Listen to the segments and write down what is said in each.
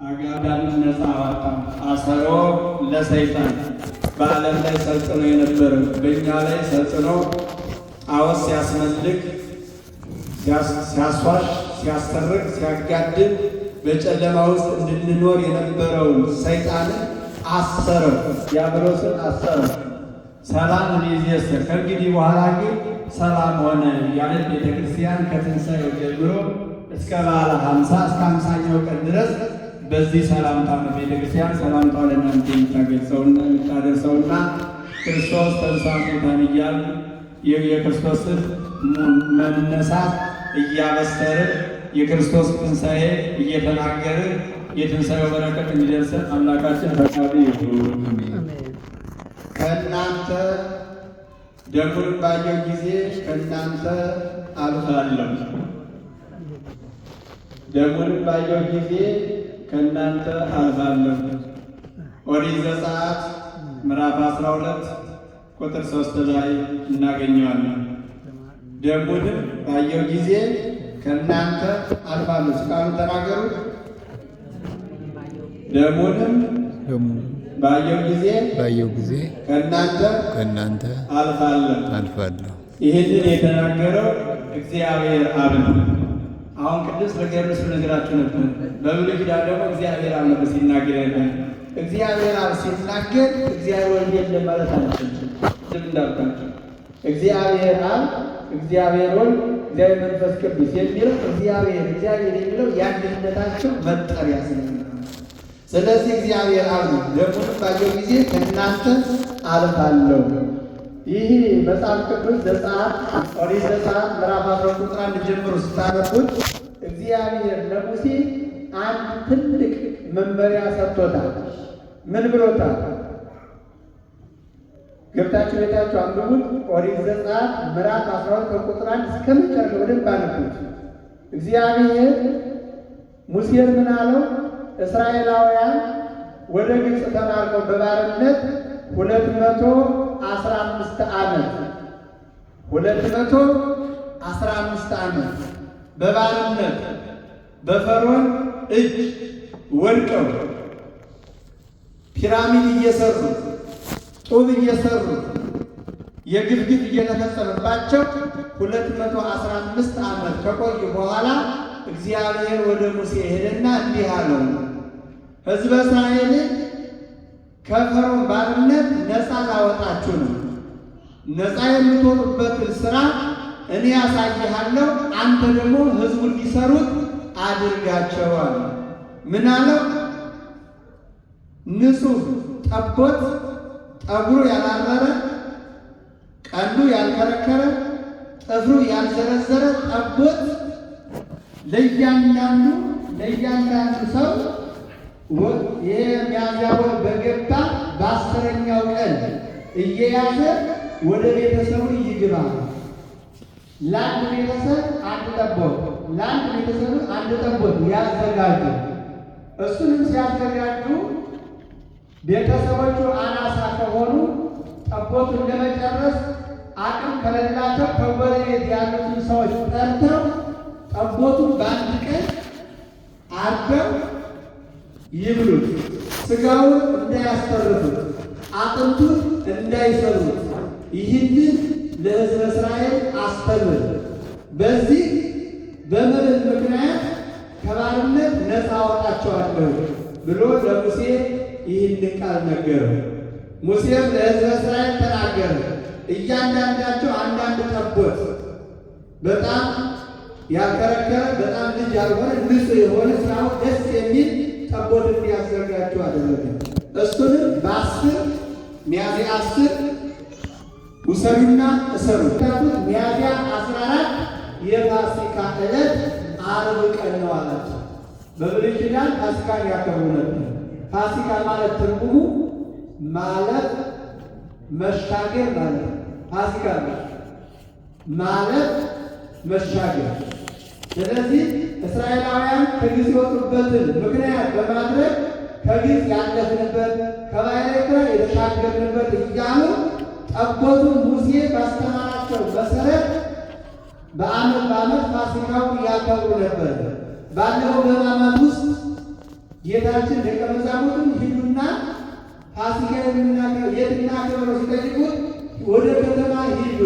አጋዳንን ነፃ አወጣ። አሰሮ ለሰይጣን በዓለም ላይ ሰልጥኖ የነበረው በእኛ ላይ ሰልጥኖ ጣዖት ሲያስመልክ፣ ሲያስዋሽ፣ ሲያስተርቅ፣ ሲያጋድል በጨለማ ውስጥ እንድንኖር የነበረውን ሰይጣንን አሰረው፣ ዲያብሎስን አሰረው። ሰላም እምይእዜሰ ከእንግዲህ በኋላ ግን ሰላም ሆነ ያለት ቤተ ክርስቲያን ከትንሣኤው ጀምሮ እስከ በዓለ ሀምሳ እስከ 50ኛው ቀን ድረስ በዚህ ሰላምታ ነው ቤተ ክርስቲያን ሰላምታ ለእናንተ የምታገጸውና የምታደርሰውና ክርስቶስ ተንሥአ እሙታን እያል የክርስቶስን መነሳት እያበሰርን የክርስቶስ ትንሣኤ እየተናገርን የትንሣኤው በረከት እንዲደርሰን አምላካችን ፈቃዱ ይሁን። ከእናንተ ደሙን ባየሁ ጊዜ ከእናንተ አልፋለሁ። ደሙን ባየሁ ጊዜ ከእናንተ አልፋለሁ። ኦሪት ዘጸአት ምዕራፍ 12 ቁጥር 3 ላይ እናገኘዋለን። ደሙንም ባየሁ ጊዜ ከእናንተ አልፋለሁ። ቃሉ ተናገሩ። ደሙንም ባየሁ ጊዜ ከእናንተ አልፋለሁ። ይህንን የተናገረው እግዚአብሔር አብ ነው። አሁን ቅዱስ በገርስ ነገራችሁ ነበር። በብሉይ ኪዳን ደግሞ እግዚአብሔር አብ ነበር ሲናገር ነበር። እግዚአብሔር አብ ሲናገር እግዚአብሔር ወልድ የለም ማለት አልችልም። እንዳልኳችሁ እግዚአብሔር አብ፣ እግዚአብሔር ወልድ፣ እግዚአብሔር መንፈስ ቅዱስ የሚለው እግዚአብሔር የሚለው የአንድነታቸው መጠሪያ ስለሆነ ስለዚህ እግዚአብሔር አብ ነው። ደሙን ባየሁ ጊዜ ከእናንተ አልፋለሁ። ይህ መጽሐፍ ቅዱስ ዘጸአት ኦሪት ዘጸአት ምዕራፍ 12 ቁጥር 1 ጀምሮ ስታነቡት እግዚአብሔር ለሙሴ አንድ ትልቅ መመሪያ ሰጥቶታል። ምን ብሎታል? ገብታችሁ ቤታችሁ አንብቡት። ኦሪት ዘጸአት ምዕራፍ 12 ቁጥር 1 እስከ መጨረሻው በደንብ አንብቡት። እግዚአብሔር ሙሴን ምን አለው? እስራኤላውያን ወደ ግብፅ ተማርከው በባርነት 215 ዓመት በባርነት በፈርዖን እጅ ወድቀው ፒራሚድ እየሰሩ ጡብ እየሰሩ የግፍግፍ እየተፈጸመባቸው 215 ዓመት ከቆዩ በኋላ እግዚአብሔር ወደ ሙሴ ሄደና እንዲህ አለው፣ ሕዝበ እስራኤልን ከፈርዖን ባርነት ነፃ ላወጣችሁ ነው። ነፃ የምትወጡበትን ሥራ እኔ ያሳይሃለሁ፣ አንተ ደግሞ ሕዝቡ እንዲሰሩት አድርጋቸዋል። ምን አለው? ንጹሕ ጠቦት፣ ጠጉሩ ያላረረ፣ ቀንዱ ያልከረከረ፣ ጥፍሩ ያልዘረዘረ ጠቦት ለእያንዳንዱ ሰው ይሄ ሚያዝያ ወር በገባ በ10ኛው ቀን እየያዘ ወደ ቤተሰቡ ይግባ። ለአንድ ቤተሰብ አንድ ጠቦት ያዘጋጁ። እሱንም ሲያዘጋጁ ቤተሰቦቹ አናሳ ከሆኑ ጠቦቱን ለመጨረስ አቅም ከሌላቸው ከጎረቤት ያሉትን ሰዎች ጠርተው ጠቦቱን በአንድ ቀን አርደው ይብሉት። ሥጋውን እንዳያስተርፉት፣ አጥንቱን እንዳይሰሩት። ይህንን ለሕዝበ እስራኤል አስተምር። በዚህ በመብል ምክንያት ከባርነት ነፃ አወጣቸዋለሁ ብሎ ለሙሴ ይህንን ቃል ነገረው። ሙሴም ለሕዝበ እስራኤል ተናገረ። እያንዳንዳቸው አንዳንድ ጠቦት በጣም ያልከረከረ በጣም ልጅ ያልሆነ ንጹሕ የሆነ ስራው ደስ የሚል ጠቦት እንዲያዘጋጁ አደረገ። እሱንም ሚያዝያ 10 ውሰዱና እሰሩ። ሚያዝያ 14 የፋሲካ ዕለት ዓርብ ቀን ነው አላቸው። በብሉይ ኪዳን ፋሲካን ያከብሩ ነበር። ፋሲካ ማለት ትርጉሙ ማለት መሻገር ማለት ነው። ፋሲካ ማለት መሻገር። ስለዚህ እስራኤላውያን ከግብፅ የወጡበትን ምክንያት በማድረግ ከግብፅ ያለፍንበት ከባሕረ ኤርትራ የተሻገርንበት እያሉ ጠቦቱን ሙሴ ባስተማራቸው መሰረት በዓመት ፋሲካውን ያከብሩ ነበር። ባለፈው በሕማማት ውስጥ ጌታችን ደቀ መዛሙርቱን ሂዱና ፋሲካን የት እናክብረው ሲጠይቁት ወደ ከተማ ሂዱ፣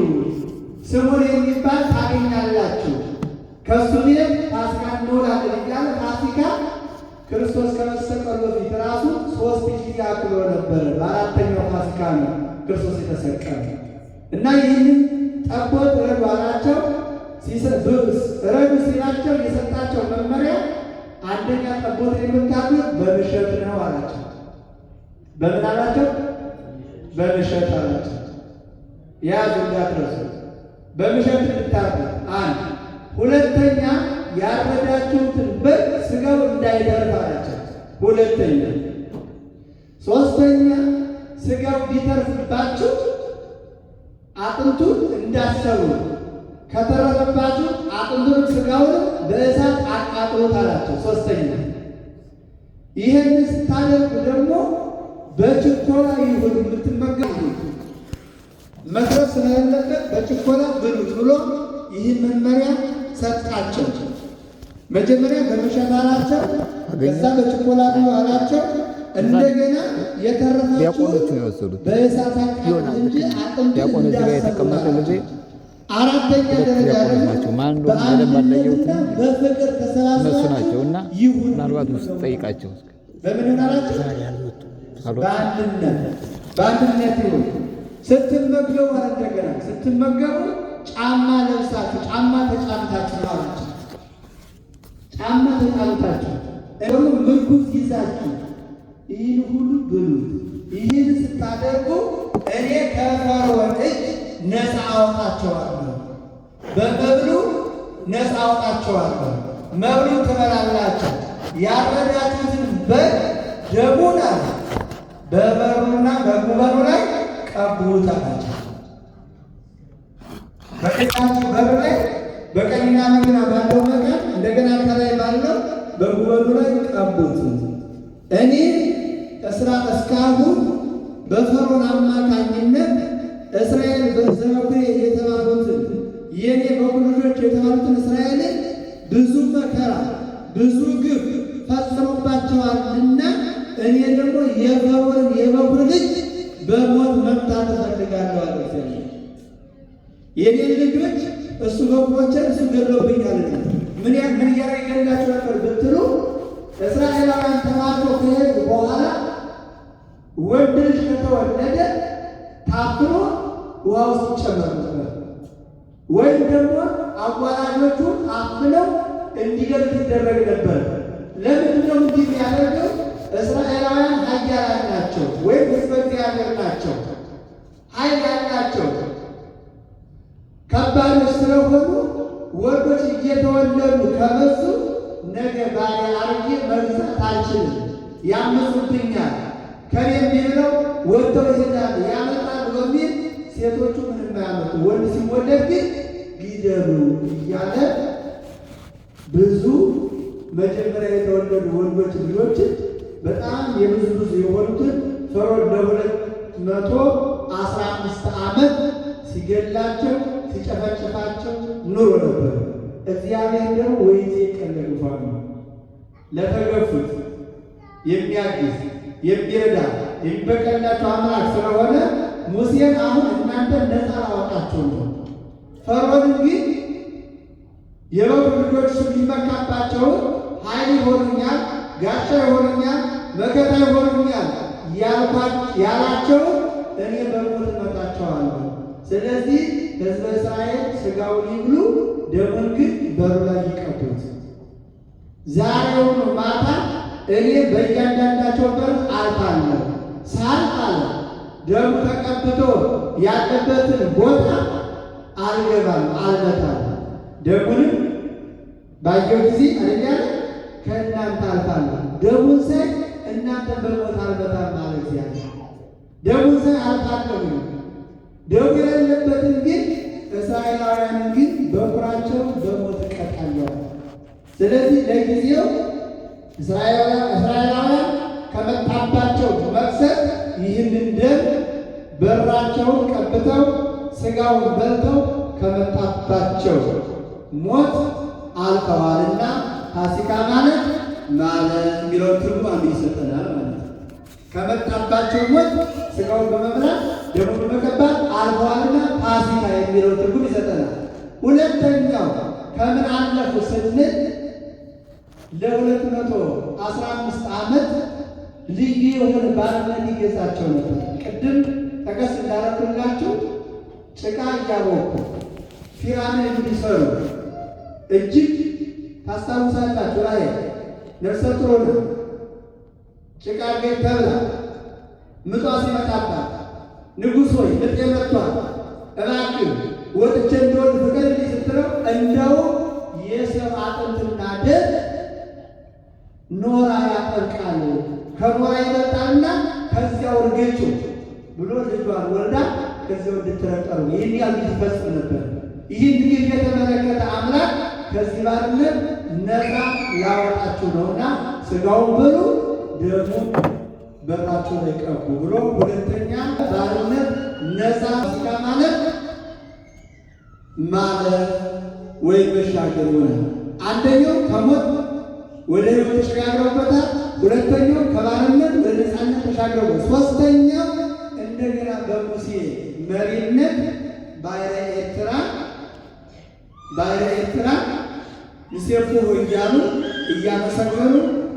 ስሙር የሚባል ታገኛላችሁ፣ ከእሱ ቤት ፋሲካ እንውላለን እያለ ፋሲካ ክርስቶስ ከመሰቀሉ በፊት ራሱ 3 ጊዜ አክብሮ ነበረ። በአራተኛው ፋሲካ ነው ክርስቶስ የተሰቀለ እና ይህንን ጠቦት እረዱ አላቸው። እረዱ ሲላቸው የሰጣቸው መመሪያ አንደኛ ጠቦት የምታርዱት በምሸት ነው አላቸው። በምን አላቸው? በምሸት አላቸው። ያዙ እንዳትረሱ፣ በምሸት እንድታርዱት አንድ። ሁለተኛ ያረዳችሁትን በግ ስጋው እንዳይተርፍ አላቸው። ሁለተኛ። ሶስተኛ ስጋው ቢተርፍባችሁ አጥንቱን እንዳሰሩ፣ ከተረፈባችሁ አጥንቱን ስጋውን በእሳት አቃጥሉት አላቸው። ሶስተኛ። ይህን ስታደርጉ ደግሞ በችኮላ ይሁን የምትመገቡ መትረፍ ስለሌለበት በችኮላ ብሉት ብሎ ይህን መመሪያ ሰጣቸው። መጀመሪያ በምሸት አላቸው፣ ከዛ በችኮላ ብሉ አላቸው። እንደገና የተረፋቸው በእሳት አቃጥሉት እንጂ አጥንቱን እንዳሰሩ። አራተኛ ደረጃ ደግሞ በአንድነትና በፍቅር ተሰባስባችሁ ይሁን። ምናልባት ውስጥ ጠይቃቸው በምን ሆናላችሁ? በአንድነት ይሁን። ስትመገቡ እንደገና ስትመገቡ ጫማ ለብሳችሁ ጫማ ተጫምታችሁ ነው አላችሁ። ጫማ ተጫምታችሁ ደግሞ ምርኩዝ ይዛችሁ ይህን ሁሉ ብሉት። ይህን ስታደርጉ እኔ ከፈርዖን እጅ ነፃ አወጣቸዋለሁ፣ በመብሉ ነፃ አወጣቸዋለሁ። መብሉን ትበላላችሁ። ያረዳችሁትን በግ ደሙን አለ በበሩና በጉበኑ ላይ ቀቡት አላቸው። በቀኛችሁ በር ላይ በቀኝና በግራ ባለው መካን እንደገና ከላይ ባለው በጉበኑ ላይ ቀቡት። እኔ እስካሁን በፈርዖን አማካኝነት እስራኤል በዘመኩሬ የተባሉትን የኔ በኩር ልጆች የተባሉትን እስራኤልን ብዙ መከራ ብዙ ግፍ ፈጽሞባቸዋልና እኔ ደግሞ የፈርዖንን የበኩር ልጅ በሞት መምታት እፈልጋለሁ አለ። የኔን ልጆች እሱ በኩሮችን እሱ ገድሎብኛል። ምን እያደረገላቸው ነበር ብትሉ እስራኤላውያን ተማርከው ከሄዱ በኋላ ወንድ ልጅ ከተወለደ ታፍኖ ውሃ ውስጥ ይጨመር ነበር፣ ወይም ደግሞ አዋላጆቹ አፍነው እንዲገሉት ይደረግ ነበር። ለምንድን ነው እንዲህ የሚያደርገው? እስራኤላውያን ኃያላን ናቸው፣ ወይም ሕዝበ እግዚአብሔር ናቸው፣ ኃይል ያላቸው ከባዶች ስለሆኑ ወንዶች እየተወለዱ ከበዙ ነገ ባሪያ አርጌ መግዛት አልችልም፣ ያምፁብኛል፣ ከኔም ቢብለው ወጥተው ይሄዳሉ ያመጣሉ በሚል ሴቶቹ ምንም አያመጡ፣ ወንድ ሲወለድ ግን ግደሉ እያለ ብዙ መጀመሪያ የተወለዱ ወንዶች ልጆችን በጣም የብዙ የሆኑትን ፈርዖን ለ215 ዓመት ሲገላቸው ሲጨፈጭፋቸው ኑሮ ነበር። እግዚአብሔር ደግሞ ወይቴ ቀለግፋሉ ለተገፉት የሚያግዝ የሚረዳ የሚበቀላቸው አምላክ ስለሆነ ሙሴን አሁን እናንተ ነፃ አወጣቸው ነው። ፈርዖንን ግን የበኩር ልጆች የሚመካባቸውን ኃይል ይሆኑኛል፣ ጋሻ ይሆኑኛል፣ መከታ ይሆኑኛል ያላቸውን እኔ በሞት እመታቸዋለሁ። ስለዚህ ሕዝበ እስራኤል ሥጋውን ይብሉ፣ ደሙን ግን በሩ ላይ ይቀቡት። ዛሬውኑ ማታ እኔ በእያንዳንዳቸው በር አልፋለሁ። ሳልፍ አለ ደሙ ተቀብቶ ያለበትን ቦታ አልገባም፣ አልመታም። ደሙንም ባየው ጊዜ አለኛለ ከእናንተ አልፋለሁ። ደሙን ሳይ እናንተ በሞት አልመታም ማለት ያለ ደሙን ሳይ አልፋለሁ። ደሙ የሌለበትን ግን እስራኤላውያንን ግን በኩራቸው በሞት እቀጣለሁ። ስለዚህ ለጊዜው እስራኤላውያን ከመጣባቸው መቅሰፍት ይህንን ደም በራቸውን ቀብተው ሥጋውን በልተው ከመጣባቸው ሞት አልፈዋልና ፋሲካ ማለት ማለት የሚለውን ትርጉም አንዱ ይሰጠናል ማለት ነው። ከመጣባቸው ሞት ሥጋውን በመብላት ደሙን በመቀባት አልፈዋልና ፋሲካ የሚለው ትርጉም ይሰጠናል። ሁለተኛው ከምን አለፉ ስንል ለ215 ዓመት ልዩ የሆነ ባርነት ይገዛቸው ነበር። ቅድም ጠቀስ እንዳደረኩላችሁ ጭቃ እያቦኩ ፒራሚድ እንዲሰሩ እጅግ ታስታውሳላችሁ። ላይ ነፍሰ ጡር ሆና ጭቃ ቤት ተብላ ምጧ ሲመጣባት ንጉሥ ሆይ ምጤ መጥቷል፣ እባክህ ወጥቼ እንደወልድ ፍቀድልኝ ስትለው እንደው የሰው አጥንትና ደም ኖራ ያጠልቃል፣ ከኖራ ይበልጣልና ከዚያው እርገጩ ብሎ ልጇን ወልዳ ከዚያው እንድትረቀሩ ይህን ያህል ይፈጽም ነበር። ይህን ግፍ የተመለከተ አምላክ ከዚህ ባርነት ነፃ ላወጣችሁ ነውና ሥጋውን ብሉ ደሙን በራችሁ ላይ ቀቡ ብሎ ሁለተኛ ባርነት ነፃ ሥጋ ማለት ወይም መሻገር ይሆናል። አንደኛው ከሞት ወደ ሕይወት ተሸጋግረውበታል። ሁለተኛው ከባርነት ወደ ነፃነት ተሻግረው፣ ሶስተኛው እንደገና በሙሴ መሪነት ባሕረ ኤርትራ ይሴፍሑ እያሉ እያመሰገኑ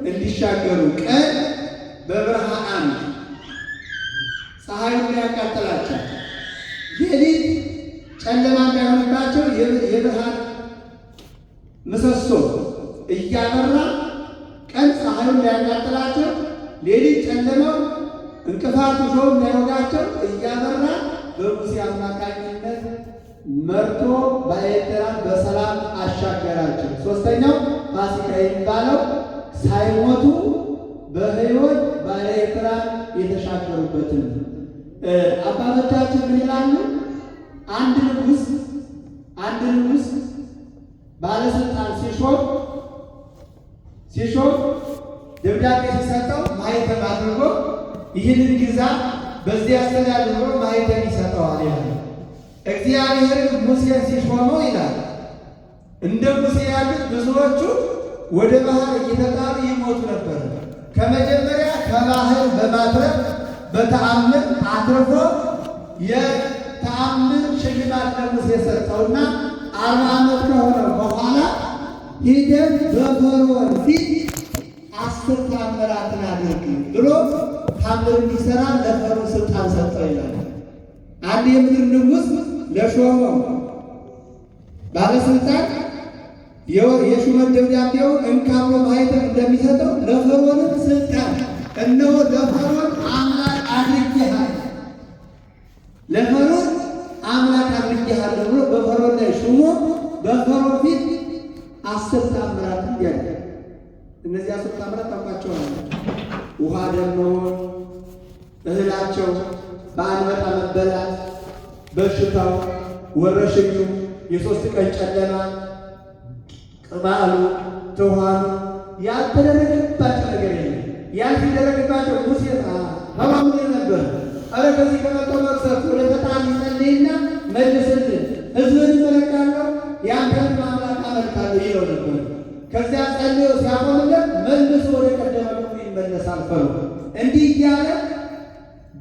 እንዲሻገሩ ቀን በብርሃን ፀሐዩን ሊያቃጥላቸው ሌሊት ጨለማ እንዳይሆንባቸው የብርሃን ምሰሶ እያበራ ቀን ፀሐዩን ሊያቃጥላቸው ሌሊት ጨለማው እንቅፋቱ ሾው እንዳይወጋቸው እያበራ በሙሴ አማካኝነት መርቶ በኤርትራን በሰላም አሻገራቸው። ሶስተኛው ፋሲካ የሚባለው ሳይሞቱ በሕይወት በኤርትራ የተሻገሩበትን አባቶቻችን ምን ይላሉ? አንድ ንጉሥ ባለስልጣን ሲሾም ደብዳቤ ሲሰጠው ማኅተም አድርጎ ይህንን ግዛ በዚህ አስተዳድር ብሎ ማኅተም ይሰጠዋል ይላል። እግዚአብሔርን ሙሴን ሲሾመው ይላል እንደ ሙሴ ያሉት ብዙዎቹ ወደ ባህር እየተጣሉ ይሞቱ ነበር። ከመጀመሪያ ከባህር በማትረፍ በተአምር አትርፎ የተአምር ሽልማት ለሙሴ ሰጠውና 40 ዓመት ከሆነ በኋላ ሂደን በፈርዖን ፊት 10 ተአምራትን አድርግ ብሎ ተአምር እንዲሰራ ለፈርዖን ስልጣን ሰጠው ይላል። አንድ የምድር ንጉሥ ለሾመው ባለስልጣን የሹመት ደብዳቤውን እንካ ብሎ ማኅተም እንደሚሰጠው ለፈርዖን ስልጣን እነሆ ለፈርዖን አምላክ አድርጌሃለሁ ብሎ በፈርዖን ላይ ሹሞ በፈርዖን ፊት 10 ተአምራት ያለ። እነዚህ 10 ተአምራት ታውቃቸዋላችሁ። ውሃ ደም መሆን፣ እህላቸው በአንበጣ መበላት፣ በሽታው፣ ወረሽኙ፣ የ3 ቀን ጨለማ፣ ቅማሉ፣ ትኋኑ ያልተደረገባቸው ነገር የለም። ያልተደረገባቸው ሙሴ ተማምኖ ነበር። አረ ከዚህ ከመጣው መቅሰፍት ወደ ፈጣሪ ጸልይና መልስልን፣ ሕዝብን እመለካለሁ፣ ያንተን አምላክ አመልካለሁ ይለው ነበር። ከዚያ ጸልዮ ሲያቆምለት መልሶ ወደ ቀደመ ይመለሳል። ፈርዖን እንዲህ እያለ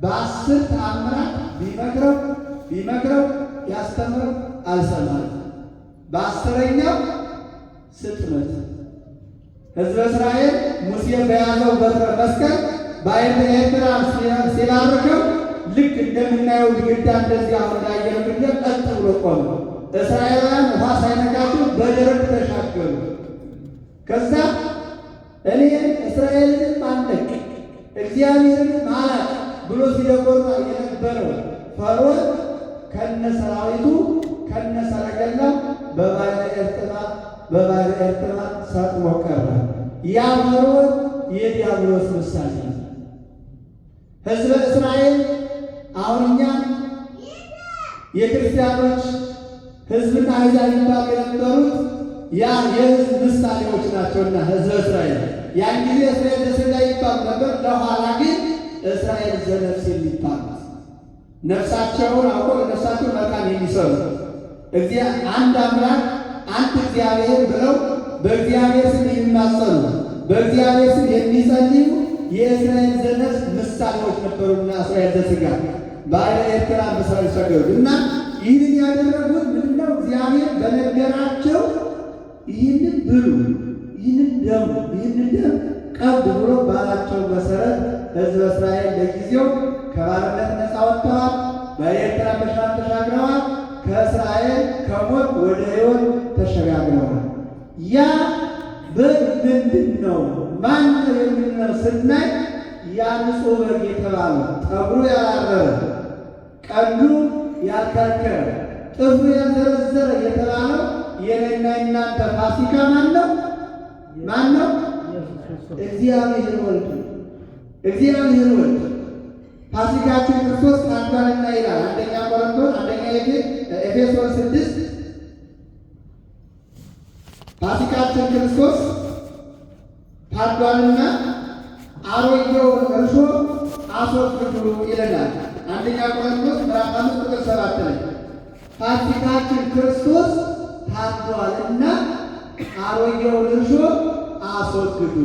በ10 ተአምራት ቢመክረው ያስተምረው አልሰማም። በ10ኛው ስጥመት ሕዝበ እስራኤል ሙሴ በያዘው በትረ መስቀል በኤርትራ ሲባርከው ልክ እንደምናየው ግድግዳ እንደዚህ አሁን ያየነው ግድግዳ ቀጥ ብሎ ቆመ። እስራኤላውያን ውሃ ሳይነካቸው በደረቅ ተሻገሩ። ከዛ እኔ እስራኤልን ማለቅ እግዚአብሔርን ማላቅ ብሎ ሲደጎራ የነበረው ፈርዖን ከነ ሰራዊቱ ከነ ሰረገላው በባሕረ ኤርትራ ሰጥሞ ቀረ። ያ ፈርዖን የዲያብሎስ ምሳሌ ነው። ሕዝበ እስራኤል አሁን እኛ የክርስቲያኖች ሕዝብና አሕዛብ ይባሉ የነበሩት ያ የሕዝብ ምሳሌዎች ናቸውና ሕዝበ እስራኤል ያን ጊዜ እስራኤል ዘሥጋ ይባሉ ነበር። ለኋላ ግን እስራኤል ዘነፍስ የሚባሉት ነፍሳቸውን አውቆ ለነፍሳቸው መልካም የሚሰሩ አንድ አምላክ አንድ እግዚአብሔር ብለው በእግዚአብሔር ስም የሚማጸኑ በእግዚአብሔር ስም የሚጸልዩ የእስራኤል ዘነስ ምሳሌዎች ነበሩና እስራኤል ዘሥጋ ባሕረ ኤርትራ ምሳሌ ሰገዱ እና ይህንን ያደረጉት ምንድነው? እግዚአብሔር በነገራቸው ይህንን ብሉ፣ ይህንን ደም ቀብ ብሎ ባላቸው መሰረት ሕዝበ እስራኤል ለጊዜው ከባርነት ነፃ ወጥተዋል። በኤርትራ በሻን ተሻግረዋል። ከእስራኤል ከሞት ወደ ሕይወት ተሸጋግረዋል። ያ በግ ምንድን ነው? ማን ነው የምንለው ስናይ ያ ንጹሕ በግ የተባለው ጠጉሩ ያላረረ ቀንዱ ያልከረከረ ጥፍሩ ያልዘረዘረ የተባለው የኔና የናንተ ፋሲካ ማን ነው? ማን ነው? እግዚአብሔር ወልድ። እግዚአብሔር ወልድ ፋሲካችን ክርስቶስ ታርዷልና ይላል አንደኛ ቆሮንቶስ አንደኛ ኤፌሶን 6 ፋሲካችን ክርስቶስ ታርዷልና አሮጌው እርሾ አስወግዱ ይለናል። አንደኛ ቆሮንቶስ ምዕራፍ 5 ቁጥር 7 ላይ ፋሲካችን ክርስቶስ ታርዷልና አሮጌው እርሾ አስወግዱ።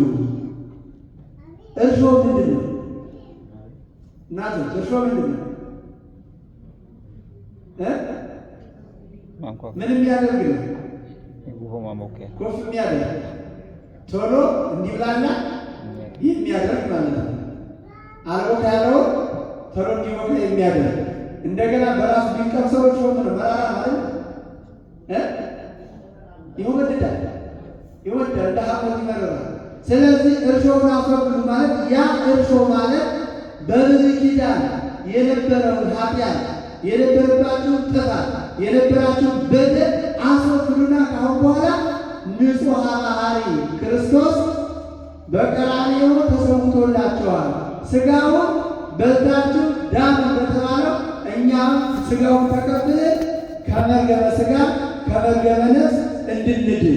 እርሾ ምንድን ነው? እናቶች እርሾ ምንድን ነው? ምንም ያደርግ ነው ኮፍ የሚያደርግ ቶሎ እንዲብላና የሚያደርግ ማለት ነው። አልቦ ካለው ቶሎ እንዲሞቅ የሚያደርግ እንደገና በራሱ ቢቀምሰው እርሾ ምን መራራ ማለት ይወደዳል እንደ ሐሞት ይመረራል። ስለዚህ እርሾውን አስወግዱ ማለት ያ እርሾ ማለት በብሉይ ኪዳን የነበረውን ኃጢአት የነበረባችሁን ጥፋት የነበራችሁን በደል አስወግዱና ካሁን በኋላ ንጹሐ መሐሪ ክርስቶስ በቀራንዮ ተሰውቶላችኋል። ሥጋውን በልታችሁ ዳኑ በተባለው እኛም ሥጋውን ተቀብለን ከመርገመ ሥጋ ከመርገመ ነፍስ እንድንድን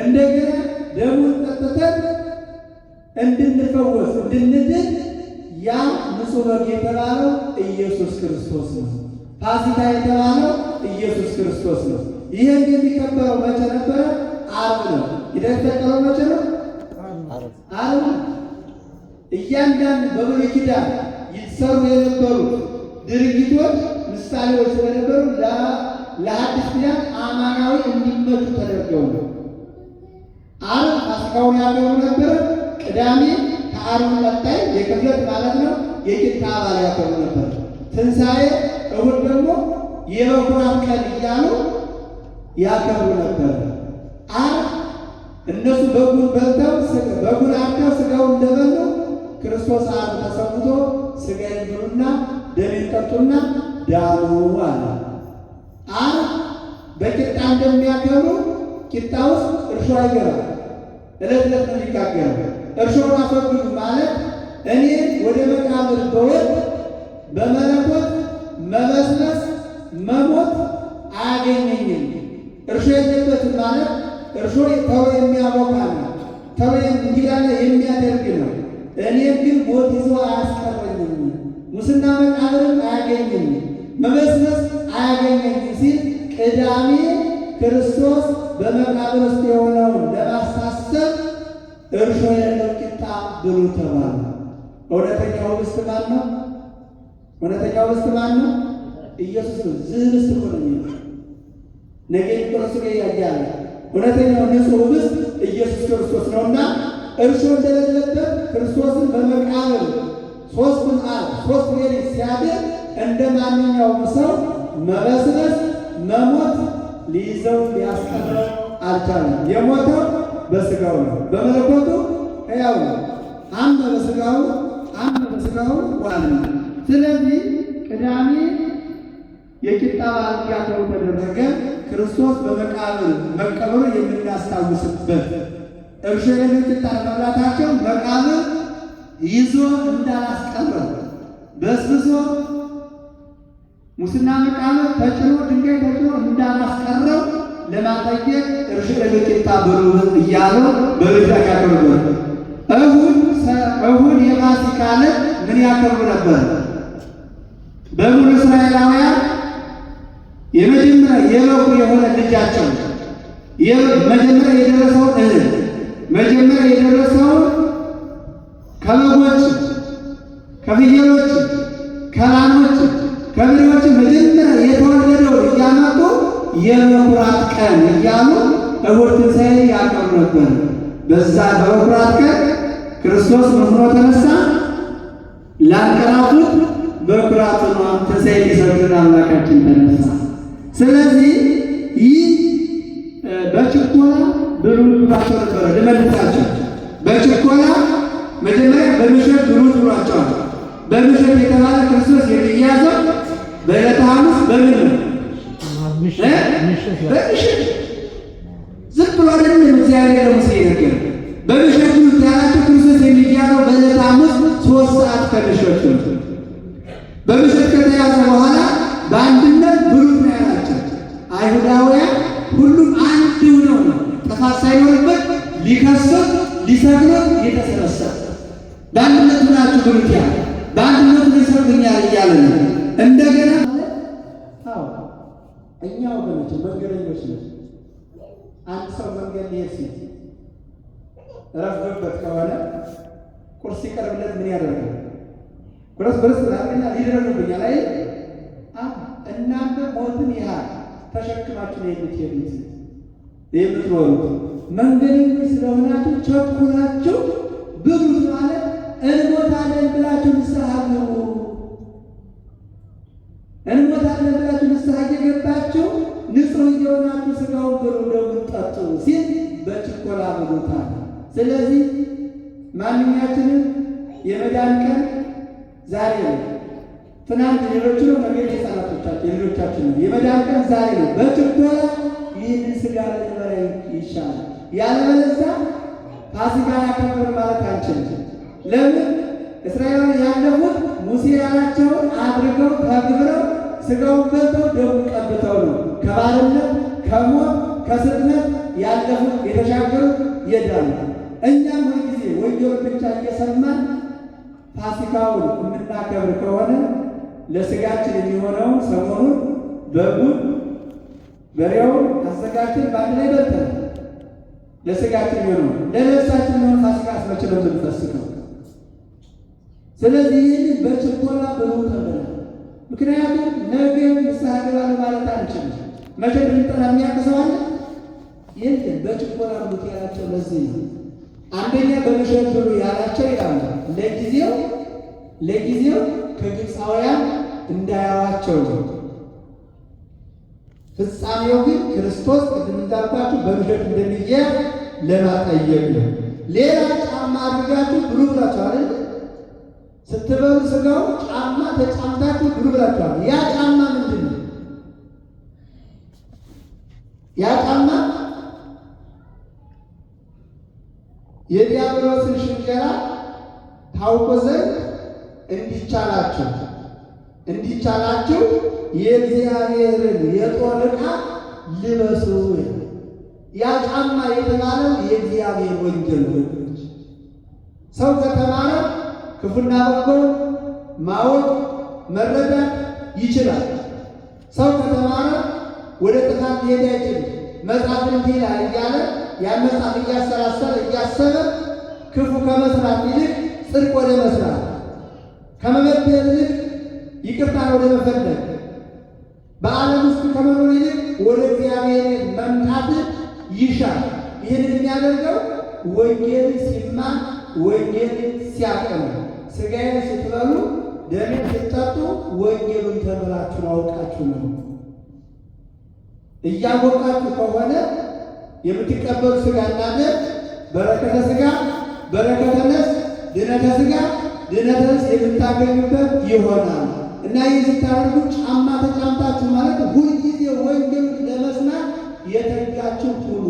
እንደገና ደሙን ጠጥተን እንድንፈወስ እንድንድን ያ ንጹሕ በግ የተባለው ኢየሱስ ክርስቶስ ነው። ፋሲካ የተባለው ኢየሱስ ክርስቶስ ነው። ይህን የሚከበረው መቼ ነበረ? ዓርብ ነው። የተሰቀለው መቼ ነው? ዓርብ። እያንዳንዱ በብሉይ ኪዳን ይሰሩ የነበሩ ድርጊቶች ምሳሌዎች ስለነበሩ ለሐዲስ ኪዳን አማናዊ እንዲመጡ ተደርገው ነው። ዓርብ ፋሲካውን ያከብሩ ነበረ። ቅዳሜ ከዓርብ ቀጣይ የክፍለት ማለት ነው የቂጣ በዓል ያከብሩ ነበር። ትንሣኤ እሑድ ደግሞ የበኩራት ቀን እያሉ ያከብሩ ነበር። ዓርብ እነሱ በጉን በልተው በጉን አርደው ሥጋውን እንደበሉ ክርስቶስ ዓርብ ተሰውቶ ሥጋዬን ብሉና ደሜን ጠጡና ዳኑ አለ። ዓርብ በቂጣ እንደሚያከብሩ ቂጣ ውስጥ እርሾ አይገባም። ዕለት ዕለት ነው የሚጋገረው። እርሾውን አስወግዱ ማለት እኔ ወደ መቃብር በወድ በመለኮት መበስበስ መሞት አያገኘኝም። እርሾ የለበትም ማለት እርሾ ተው የሚያቦካ ነው፣ ተው እንዲላለ የሚያደርግ ነው። እኔም ግን ሞት ይዞ አያስቀረኝም፣ ሙስና መቃብርም አያገኝም፣ መበስበስ አያገኘኝም ሲል ቅዳሜ ክርስቶስ በመቃብር ውስጥ የሆነውን ለማሳሰብ እርሾ የሌለው ቂጣ ብሉ ተባለ። እውነተኛው ኅብስት ማን ነው? እውነተኛው ኅብስት ማን ነው? ኢየሱስ ነው። ዝኅብስት እኮ ነው የሚለው ነገ ቁርስ ያያለ እውነተኛው ንጹሕ ኅብስት ኢየሱስ ክርስቶስ ነውና እርሾ እንደሌለበት ክርስቶስን በመቃብር ሦስት ሌሊት ሲያድር እንደ ማንኛውም ሰው መበስበስ መሞት ሊይዘው ሊያስቀረው አልቻለም። የሞተው በሥጋው ነው፣ በመለኮቱ ሕያው ነው። አመ በሥጋው ዋለ። ስለዚህ ቅዳሜ የቂጣ በዓል እንዲያከብሩ ተደረገ። ክርስቶስ በመቃብር መቀበሩ የምናስታውስበት እርሾ የሌለው ቂጣ መብላታቸው መቃብር ይዞ እንዳላስቀረው በስብሶ ሙስና መቃብር ተጭኖ ድንጋይ ተጭኖ እንዳላስቀረው ለማጠየቅ እርሾ የሌለው ቂጣ ብሉ እያሉ በቤት ያከብሩ ነበር። እሁድ የፋሲካ ዕለት ምን ያከብሩ ነበር? በሙሉ እስራኤላውያን የመጀመሪያ የበኩር የሆነ ልጃቸው መጀመሪያ የደረሰውን እህል መጀመሪያ የደረሰውን ከበጎች፣ ከፍየሎች፣ ከላሞች፣ ከበሬዎች መጀመሪያ የተወለደው እያመጡ የበኩራት ቀን እያሉ እሑድ ትንሣኤ ያከብሩ ነበር። በዛ በበኩራት ቀን ክርስቶስ ሆኖ ተነሳ። ላንቀላፉት በኩራቱን ትንሣኤ ሊሰግድ አምላካችን ተነሳ። ስለዚህ ይህ በችኮላ ብሉ ብሏቸው ነበረ። ልመልሳቸው። በችኮላ መጀመሪያ በምሽት ብሉ ብሏቸዋል። በምሽት የተባለ ክርስቶስ የሚያዘው በዕለተ ሐሙስ በምን ነው? በምሽት ዝም ብሎ አይደለም እግዚአብሔር ለሙሴ ነገር በምሽት ብሉ ያላቸው ክርስቶስ የሚያዘው በዕለተ ሐሙስ 3 ሰዓት ከምሽቱ ነው። በምሽት ከተያዘ በኋላ በአንድነት ብሉ ነው ያላቸው። አይሁዳውያን ሁሉም አንድ ሆነው ነው ጥፋት ሳይኖርበት ሊከሱት ሊሰግዱት የተሰበሰበ በአንድነት ናችሁ ብሉት ያለ በአንድነት ሊሰግዱኛል እያለ ነው። እንደገና እኛ ወገኖች መንገደኞች ነው። አንድ ሰው መንገድ ሊሄድ ሲል ረፍዶበት ከሆነ ቁርስ ሲቀርብለት ምን ያደርጋል? ቁርስ በርስ ላልና ሊደረጉብኛል አይ እናንተ ሞትን ያህል ተሸክማችሁ ነው የምትሄዱት የምትኖሩት መንገደኞች ስለሆናችሁ ቸኩላችሁ ብሉት ማለት እንሞታለን ብላችሁ ንስሐ ግቡ። እንሞታለን ብላችሁ ንስሐ እየገባችሁ ንጹሕ እየሆናችሁ ሥጋውን ብሉ ደሙን ጠጡ ሲል በችኮላ ብሉታል። ስለዚህ ማንኛችንም የመዳን ቀን ዛሬ ነው። ትናንት ሌሎቹ ነው ነገር የሕፃናቶቻችን የሌሎቻችን ነው። የመዳን ቀን ዛሬ ነው። በችኮላ ይህንን ሥጋ ልንበላ ይሻላል። ያለበለዚያ ፋሲካ ያከበር ማለት አንችልም። ለምን? እስራኤላውያን ያለፉት ሙሴ ያላቸውን አድርገው ተግብረው ሥጋውን በልተው ደሙን ቀብተው ነው ከባርነት ከሞት ከስርነት ያለፉት የተሻገሩት የዳኑት። እኛም ሁልጊዜ ወንጌሉን ብቻ እየሰማን ፋሲካውን የምናከብር ከሆነ ለሥጋችን የሚሆነውን ሰሞኑን በጉን በሬውን አዘጋጅተን በአንድ ላይ በልተን ለሥጋችን የሚሆነው ለነፍሳችን የሚሆን ፋሲካ አስመቼ ነው የምንፈስከው? ስለዚህ ይህንን በችኮላ ብሉ ተብለናል። ምክንያቱም ነገ ንስሐ እገባለሁ ማለት አንችልም። መቼ ብንጠራ የሚያቅሰዋል ይህን በችኮላ ብሉት ያላቸው ለዚህ ነው። አንደኛ በምሽት ብሉ ያላቸው ይላሉ ለጊዜው ከግብፃውያን እንዳያዋቸው ነው። ፍጻሜው ግን ክርስቶስ ቅድም እንዳልኳችሁ በምሽት እንደሚያዝ ለማጠየቅ ነው። ሌላ ጫማ አድርጋችሁ ብሉ ብላችኋል። ስትበሉ ሥጋው ጫማ ተጫምታችሁ ብሉ ብላችኋል። ያ ጫማ ምንድን ነው? ያ ጫማ የዲያብሎስን ሽንገላ ታውቁ ዘንድ እንዲቻላችሁ የእግዚአብሔርን የጦር ዕቃ ልበሱ። ያ ጫማ የተባለው የእግዚአብሔር ወንጌል ነው። ሰው ከተማረ ክፉና በጎ ማወቅ መረዳት ይችላል። ሰው ከተማረ ወደ ጥፋት ሊሄድ አይችልም። መጽሐፍ እንዲህ ይላል እያለ ያን መጽሐፍ እያሰላሰለ እያሰበ ክፉ ከመስራት ይልቅ ጽድቅ ወደ መስራት ከመበደል ይልቅ ይቅርታን ወደ መፈለግ በዓለም ውስጥ ከመኖር ይልቅ ወደ እግዚአብሔር መምጣት ይሻል። ይህንን የሚያደርገው ወንጌል ሲማር ወንጌል ሲያውቅ ነው። ሥጋዬን ስትበሉ ደሜን ስትጠጡ ወንጌሉን ተምራችሁ አውቃችሁ ነው። እያወቃችሁ ከሆነ የምትቀበሉ ሥጋና ደም በረከተ ሥጋ በረከተ ነፍስ ድነተ ሥጋ ድነተ ነፍስ የምታገኙበት ይሆናል። እና ይህ ስታደርጉ ጫማ ተጫምታችሁ ማለት ሁልጊዜ ወንጌሉን ለመስማት የተጋችሁ ሁኑ።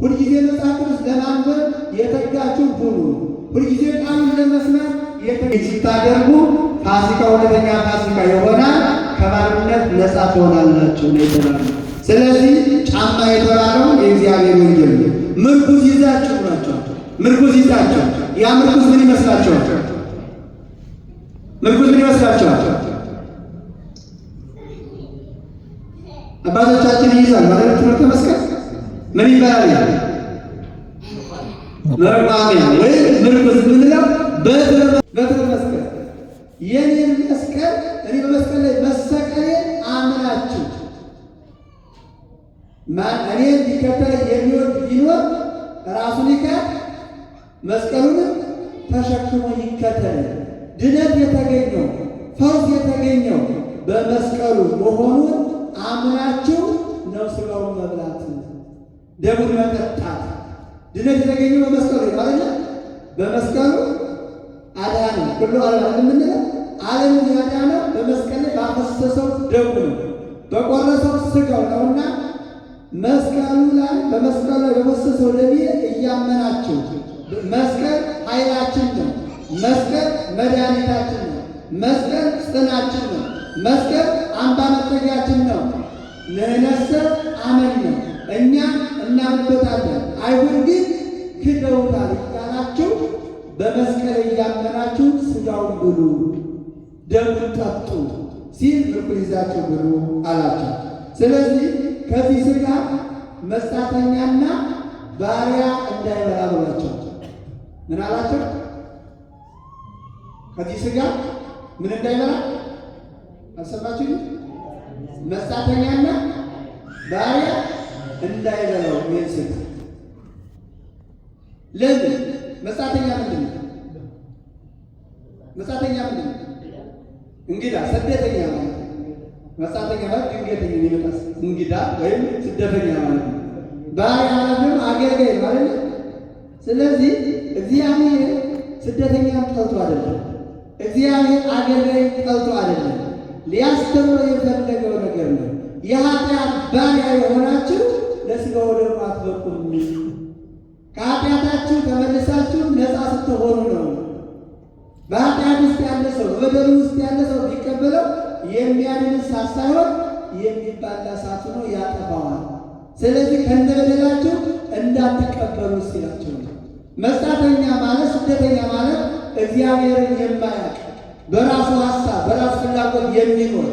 ሁልጊዜ መጽሐፍ ቅዱስ ለማንበብ የተጋችሁ ሁኑ። ሁልጊዜ ቃሉን ለመስማት ስታደርጉ ፋሲካ እውነተኛ ፋሲካ ይሆናል። ከባርነት ነፃ ትሆናላችሁ ነው የተባለው። ስለዚህ ጫማ የተባለው የእግዚአብሔር ወንጌል ነው። ምርኩዝ ይዛችሁ ናቸው። ምርኩዝ ይዛችሁ ያ ምርኩዝ ምን ይመስላችኋል? ምርኩዝ ምን ይመስላችኋል? አባቶቻችን ይይዛል ማለት ትምህርተ መስቀል ምን ይባላል? መቋሚያ ወይም ምርኩዝ የምንለው በትረ መስቀል የኔን መስቀል እኔ በመስቀል ላይ መሰቀሌን አምናችሁ እኔን ሊከተል የሚወድ ቢኖር ራሱን ይካድ መስቀሉንም ተሸክሞ ይከተል። ድነት የተገኘው ፈውስ የተገኘው በመስቀሉ መሆኑን አምናችሁ ነው ሥጋውን መብላት ደሙን መጠጣት። ድነት የተገኘው በመስቀሉ ማለት ነው። በመስቀሉ አዳነ ሁሉ ዓለም የምንለው ዓለምን ያዳነው በመስቀል ላይ ባፈሰሰው ደሙ ነው፣ በቆረሰው ሥጋው ነውና መስቀሉ ላይ በመስቀሉ ላይ በፈሰሰው ደም እያመናችሁ መስቀል ኃይላችን ነው። መስቀል መድኃኒታችን ነው። መስቀል ጽናችን ነው። መስቀል አምባ መጠጊያችን ነው። ንሕነሰ አመንነ እኛ እናምንበታለን፣ አይሁድ ግን ክደውታል እያላችሁ በመስቀል እያመናችሁ ሥጋውን ብሉ ደሙን ጠጡ ሲል ምርኩዝ ይዛችሁ ብሉ አላቸው። ስለዚህ ከዚህ ሥጋ መጻተኛና ባሪያ እንዳይበላ ብሏቸው ምን አላቸው? ከዚህ ሥጋ ምን እንዳይበላ አልሰማችሁ? መጻተኛና ባሪያ እንዳይበላው ምን ሥጋ። ለምን? መጻተኛ ምንድን ነው? መጻተኛ ምንድን ነው? እንግዳ ስደተኛ ማለት ነው። መጻተኛ ማለት ድንገተኛ የሚመጣ እንግዳ ወይም ስደተኛ ማለት ነው። ባሪያ ማለት ደግሞ አገልጋይ ማለት ነው። ስለዚህ እግዚአብሔር ስደተኛን ጠልቶ አይደለም። እግዚአብሔር አገልጋይ ጠልቶ አይደለም። ሊያስተምረው የፈለገው ነገር ነው። የኃጢአት ባሪያ የሆናችሁ ለሥጋው ደግሞ አትበቁም። ከኃጢአታችሁ ተመልሳችሁ ነፃ ስትሆኑ ነው። በኃጢአት ውስጥ ያለ ሰው በበደሉ ውስጥ ያለ ሰው ቢቀበለው የሚያድን እሳት ሳይሆን የሚባላ እሳት ሆኖ ያጠፋዋል። ስለዚህ ከነበደላችሁ እንዳትቀበሉ ሲላቸው ነው። መጻተኛ ማለት ስደተኛ ማለት እግዚአብሔርን የማያውቅ በራሱ ሀሳብ በራሱ ፍላጎት የሚኖር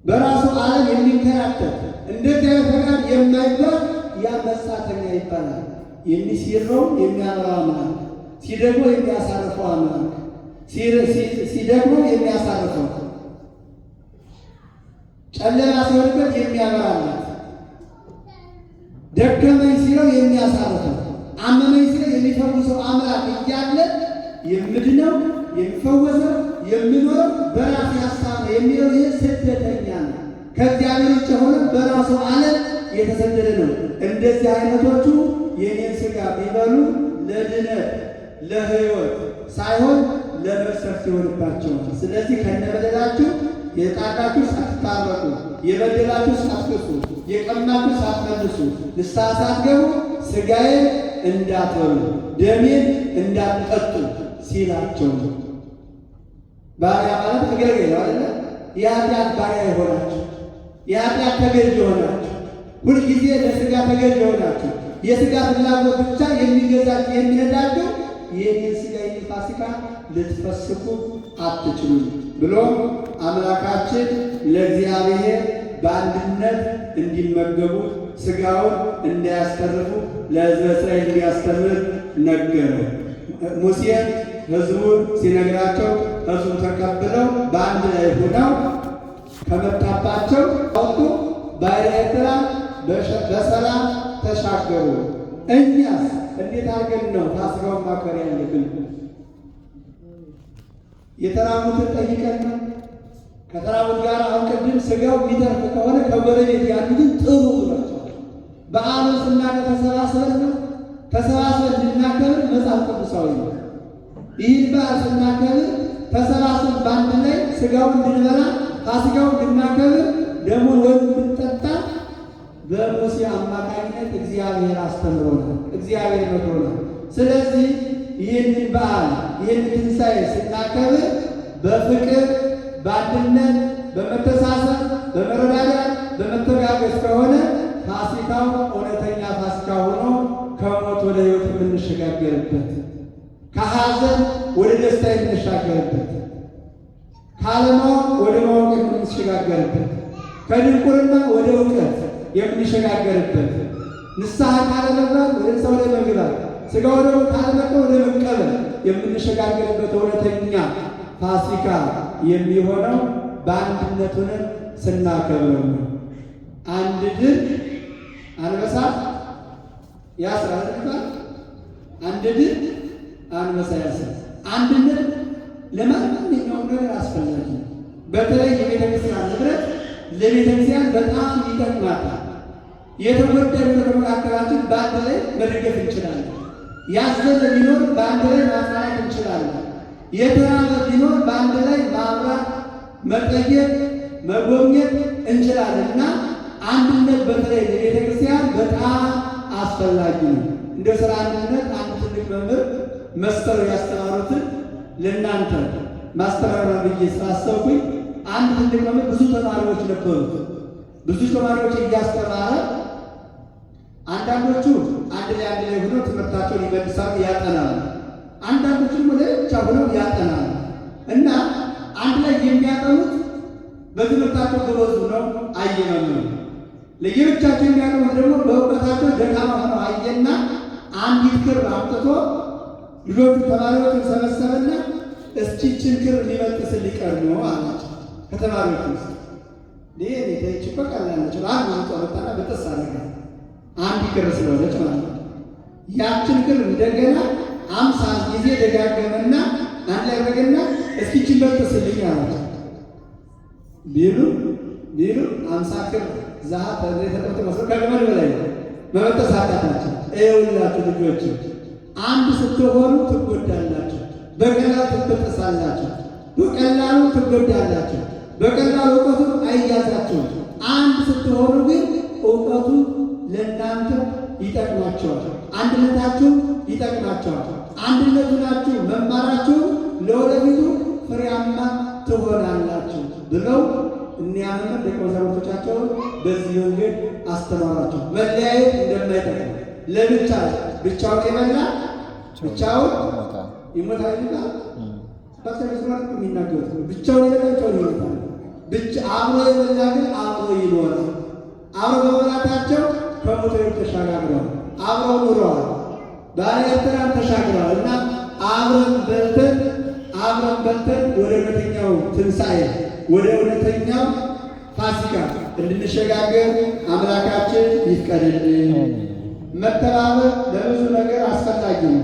በራሱ ዓለም የሚንከራተት እንደ እግዚአብሔር ፈቃድ የማይባል ያ መጻተኛ ይባላል። የሚሲረው የሚያበራው አምላክ ሲደግሞ የሚያሳርፈው አምላክ ሲደግሞ የሚያሳርፈው ጨለማ ሲሆንበት የሚያበራለት ደከመኝ ሲለው የሚያሳርፈው አመመኝ ሲለው የሚፈውሰው አምላክ እያለ የምድነው የሚፈወሰው የሚኖረው በራሱ ሀሳብ ነው የሚለው ይህ ስደተኛ ነው። ከእግዚአብሔር ውጭ ሆነ በራሱ ዓለም የተሰደደ ነው። እንደዚህ አይነቶቹ የኔን ሥጋ ቢበሉ ለድነት ለሕይወት ሳይሆን ለመቅሰፍት ይሆንባቸዋል። ስለዚህ ከነበደላችሁ የጣላችሁ ሳትታረቁ፣ የበደላችሁ ሳትክሱ፣ የቀማችሁ ሳትመልሱ፣ ንስሐ ሳትገቡ ሥጋዬን እንዳትበሉ ደሜን እንዳትጠጡ ሲላቸው ነው። ባሪያ ማለት አገልጋይ ነው አይደለ? የኃጢአት ባሪያ የሆናችሁ የኃጢአት ተገዥ የሆናችሁ ሁልጊዜ ለሥጋ ተገዥ የሆናችሁ የሥጋ ፍላጎት ብቻ የሚገዛችሁ የሚነዳችሁ ይህንን ሥጋ ፋሲካ ልትፈስኩ አትችሉም ብሎ አምላካችን ለእግዚአብሔር በአንድነት እንዲመገቡ ሥጋውን እንዳያስተርፉ ለሕዝበ እስራኤል እንዲያስተምር ነገረ። ሙሴን ሕዝቡን ሲነግራቸው ሕዝቡን ተቀብለው በአንድ ላይ ሆነው ከመጣባቸው አውጡ ባሕረ ኤርትራን በሰላም ተሻገሩ። እኛስ እንዴት አድርገን ነው ፋሲካውን ማክበር ያለብን? የተራቡትን ጠይቀን ነው? ከተራቡት ጋር አሁን ቅድም ሥጋው የሚተርፍ ከሆነ ከጎረቤት ያሉትን ጥሩ ብሏቸዋል። በዓሉን ስናከብር ተሰባስበን ነው። ተሰባስበን እንድናከብር መጽሐፍ ቅዱሳዊ ነው። ይህን በዓል ስናከብር ተሰባስበን በአንድ ላይ ሥጋውን እንድንበላ ፋሲካውን እንድናከብር ደሙን ወይም እንድንጠጣ በሙሴ አማካኝነት እግዚአብሔር አስተምሮናል፣ እግዚአብሔር መክሮናል። ስለዚህ ይህንን በዓል ይህንን ትንሣኤ ስናከብር በፍቅር በአንድነት በመተሳሰብ በመረዳዳት በመተጋገዝ ከሆነ ፋሲካው እውነተኛ ፋሲካ ሆኖ ከሞት ወደ ሕይወት የምንሸጋገርበት፣ ከሐዘን ወደ ደስታ የምንሻገርበት፣ ካለማወቅ ወደ ማወቅ የምንሸጋገርበት፣ ከድንቁርና ወደ እውቀት የምንሸጋገርበት፣ ንስሐ ካለመግባት ወደ ንስሐ ወደ መግባት፣ ሥጋው ደግሞ ካልመጣ ወደ መቀበል የምንሸጋገርበት እውነተኛ ፋሲካ የሚሆነው በአንድነት ሆነን ስናከብረው ነው። አንድ ድል አንበሳ ያስራል ይባላል። አንድ ድል አንበሳ ያስራል። አንድነት ለማንኛውም ነገር አስፈላጊ ነው። በተለይ የቤተ ክርስቲያን ንብረት ለቤተ ክርስቲያን በጣም ይጠቅማታል። የተጎደሉ በመካከላችን በአንድ ላይ መደገፍ እንችላለን። ያዘነ ቢኖር በአንድ ላይ ማጽናናት እንችላለን። የተራበ ቢኖር በአንድ ላይ ማብራት፣ መጠየቅ፣ መጎብኘት እንችላለን እና አንድነት በተለይ ለቤተ ክርስቲያን በጣም አስፈላጊ ነው። እንደ ስራ አንድነት አንድ ትልቅ መምህር መስተው ያስተማሩትን ለእናንተ ማስተማር ብዬ ስላሰብኩኝ አንድ ትልቅ መምህር ብዙ ተማሪዎች ነበሩት። ብዙ ተማሪዎች እያስተማረ አንዳንዶቹ አንድ ላይ ሆነው ትምህርታቸውን ይመልሳሉ፣ ያጠናሉ። አንዳንዶቹ ለብቻ ሆነው ያጠናሉ እና አንድ ላይ የሚያጠኑት በትምህርታቸው ጎበዝ ነው አየመምህሩ። ለየብቻቸው የሚያጠኑት ደግሞ በእውቀታቸው ደካማ ሆነው አየና አንዲት ክር አምጥቶ ልጆቹ ተማሪዎቹን ሰበሰበና እስኪችን ክር ሊበጥስ ሊቀር ነው አላቸው። ከተማሪዎቹ ውስጥ ሌኔ ተይች በቃላለች አንዱ ወጣና በጥስ አደረገ። አንድ ክር ስለሆነች ማለት ነው። ያችን ክር እንደገና 50 ጊዜ ደጋገመና አንድ ላይ አደረገና እስኪችን በጥስልኝ አላቸው። ቢሉ 50 ክር ዛሃ ተጠቅቶ መስሎ ከገመድ በላይ መበጠስ አቃታቸው። ይኸውላችሁ ልጆች አንድ ስትሆኑ ትጎዳላችሁ፣ በቀላሉ ትበጠሳላችሁ፣ በቀላሉ ትጎዳላችሁ፣ በቀላሉ እውቀቱ አይያዛችሁም። አንድ ስትሆኑ ግን እውቀቱ ለእናንተ ይጠቅማቸዋል፣ አንድነታችሁ ይጠቅማቸዋል። አንድነቱ ናችሁ መማራችሁ ለወደፊቱ ፍሬያማ ትሆናላችሁ ብለው እኒያ መምህር ደቀ መዛሙርቶቻቸውን በዚህ መንገድ አስተማራቸው። መለያየት እንደማይጠቅም ለብቻ ብቻውን የበላ ብቻውን ይሞታል ይላል። በተለይ የሚናገሩት ብቻውን የበላ ብቻውን ይሞታል። ብቻ አብሮ የበላ ግን አብሮ ይኖራል። አብሮ በመብላታቸው ከሞት ተሻግረዋል፣ አብረው ኑረዋል፣ ባህረ ኤርትራን ተሻግረዋል እና አብረን በልተን ወደ እውነተኛው ትንሣኤ ወደ እውነተኛው ፋሲካ እንድንሸጋገር አምላካችን ይፍቀድልን። መተባበር ለብዙ ነገር አስፈላጊ ነው።